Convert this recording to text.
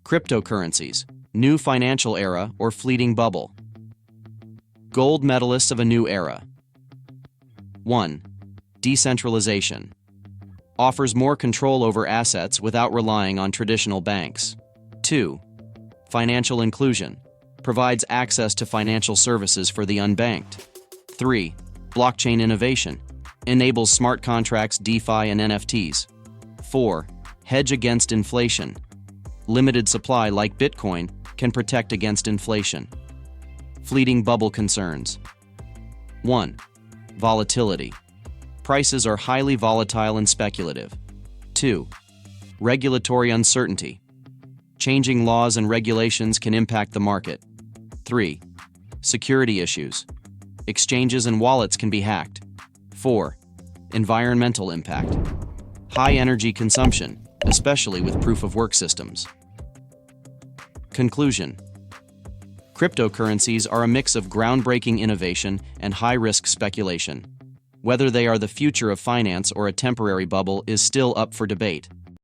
Cryptocurrencies, new financial era or fleeting bubble. Gold medalists of a new era. 1. Decentralization. Offers more control over assets without relying on traditional banks. 2. Financial inclusion. Provides access to financial services for the unbanked. 3. Blockchain innovation. Enables smart contracts, DeFi, and NFTs. 4. Hedge against inflation. Limited supply like Bitcoin can protect against inflation. Fleeting bubble concerns. 1. Volatility. Prices are highly volatile and speculative. 2. Regulatory uncertainty. Changing laws and regulations can impact the market. 3. Security issues. Exchanges and wallets can be hacked. 4. Environmental impact. High energy consumption, especially with proof-of-work systems. Conclusion. Cryptocurrencies are a mix of groundbreaking innovation and high-risk speculation. Whether they are the future of finance or a temporary bubble is still up for debate.